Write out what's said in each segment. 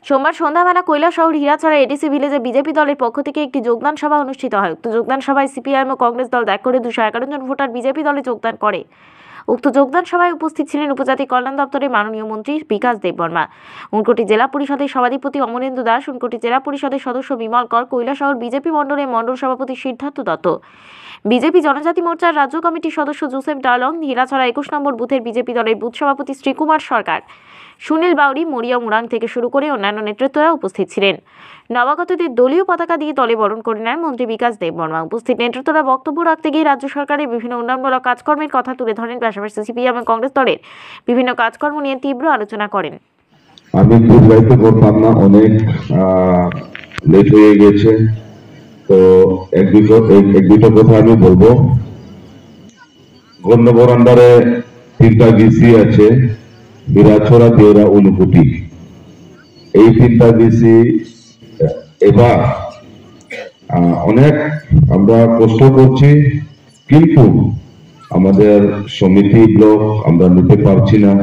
সোমবার সন্ধ্যাবেলা Kailashahar Hirachhara ADC ভিলেজে BJP দলের পক্ষ থেকে একটি যোগদান সভা অনুষ্ঠিত হয়। উক্ত যোগদান সভায় সিপিআইএম ও কংগ্রেস দল ত্যাগ করে 211 জন ভোটার বিজেপি দলে যোগদান করে। উক্ত যোগদান সভায় উপস্থিত ছিলেন উপজাতি কল্যাণ দপ্তরের মাননীয় মন্ত্রী বিকাশ দেববর্মা, উনকোটি জেলা পরিষদের সভাধিপতি অমরেন্দু দাস, উনকোটি জেলা পরিষদের সদস্য বিমল কর, কৈলাসহর বিজেপি মণ্ডলের মণ্ডল সভাপতি সিদ্ধার্থ দত্ত, বিজেপি জনজাতি মোর্চার রাজ্য কমিটির সদস্য জোসেফ ডালং, হীরাছড়া 21 নম্বর বুথের বিজেপি দলের বুথ সভাপতি শ্রীকুমার সরকার, সুনীল বাউরি, মরিয়া মুরাং থেকে শুরু করে অন্যান্য নেতৃত্বরা উপস্থিত ছিলেন। নবাগতদের দলীয় পতাকা দিয়ে দলে বরণ করে নেন মন্ত্রী বিকাশ দেববর্মা। উপস্থিত নেতৃত্বরা বক্তব্য রাখতে গিয়ে রাজ্য সরকারের বিভিন্ন উন্নয়নমূলক কাজকর্মের কথা তুলে ধরেন, পাশাপাশি সিপিএম এবং কংগ্রেস দলের বিভিন্ন কাজকর্ম নিয়ে তীব্র আলোচনা করেন। আমি বুঝতে পারতাম না, অনেক লেট হয়ে গেছে, তো এক দুটো কথা আমি বলবো। গণ্যবর আন্ডারে 3টা ডিসি আছে, হীরাছড়া, দেওরা, উনকোটি। এই 3টা ডিসি এবার অনেক আমরা কষ্ট করছি, কিন্তু আমাদের সমিতি ব্লক আমরা নিতে পারছি না,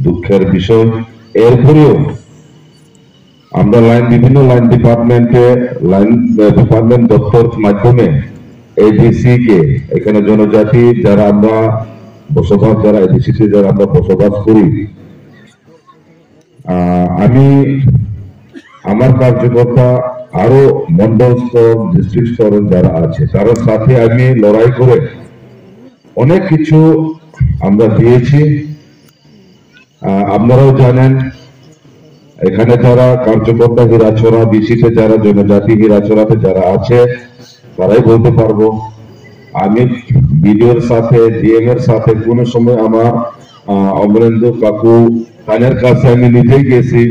দুঃখের বিষয়। এরপরেও আমরা বিভিন্ন লাইন ডিপার্টমেন্ট দপ্তর মাধ্যমে এডিসি কে, এখানে জনজাতি যারা আমরা এডিসিতে যারা আমরা বসবাস করি, আমি আমার কার্যকর্তা আরো মন্ডল স্তর, ডিস্ট্রিক্ট স্তরের যারা আছে তার সাথে আমি লড়াই করে অনেক কিছু আমরা দিয়েছি। আপনারাও জানেন, এখানে যারা কার্যকর্তা হীরাছড়া বিসিতে যারা জনজাতি হীরাছড়াতে যারা আছে তারাই বলতে পারবো। আমি বিডিওর সাথে, ডিএম এর সাথে কোনো সময় আমার অমরেন্দু কাকু তাদের কাছে আমি নিজেই গেছি,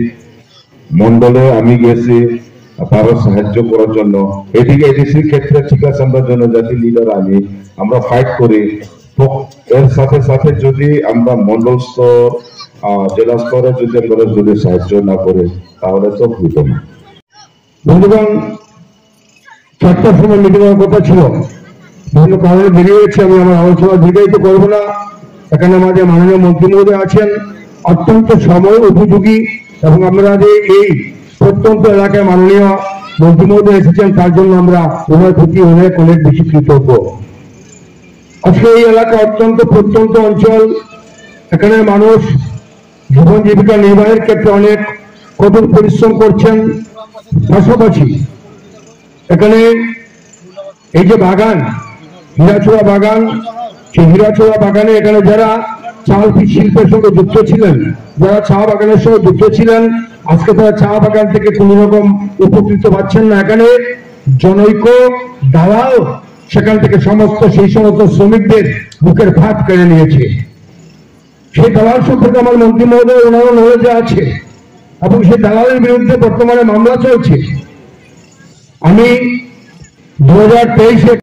মন্ডলে আমি গেছি তারও সাহায্য করার জন্য। এদিকে এডিসির ক্ষেত্রে ঠিক আছে, আমরা জনজাতি লিডার, আমরা ফাইট করি। তো এর সাথে সাথে যদি আমরা মন্ডল স্তর, জেলা স্তরে যদি সাহায্য না করে তাহলে তো হইতো না। বন্ধুগণ, 4টার সময় মিটিং হওয়ার কথা ছিল, বিভিন্ন কারণে দেরি হয়েছে। আমি আমার আলোচনা দীর্ঘায়িত করবো না। এখানে আমাদের মাননীয় মন্ত্রী মহোদয় আছেন, অত্যন্ত সময় উপযোগী, এবং আমাদের এই প্রত্যন্ত এলাকায় মাননীয় মন্ত্রী মহোদয় এসেছেন, তার জন্য আমরা ওনার প্রতি অনেক বেশি কৃতজ্ঞ। আজকে এই এলাকা অত্যন্ত প্রত্যন্ত অঞ্চল, এখানে মানুষ জীবন জীবিকা নির্বাহের ক্ষেত্রে অনেক কঠোর পরিশ্রম করছেন। পাশাপাশি এখানে এই যে বাগান, হীরাছড়া বাগান, সেই হীরাছড়া বাগানে এখানে যারা চা শিল্পের সঙ্গে যুক্ত ছিলেন, যারা চা বাগানের সঙ্গে যুক্ত ছিলেন, আজকে তারা চা বাগান থেকে কোন রকম উপকৃত পাচ্ছেন না। এখানে জনৈক দালাল সেখান থেকে সেই সমস্ত শ্রমিকদের বুকের ভাত কেড়ে নিয়েছে। সেই দালাল সম্পর্কে আমার মন্ত্রী মহোদয় ওনারও নলেজে আছে, এবং সেই দালালের বিরুদ্ধে বর্তমানে মামলা চলছে। আমি 2023-এ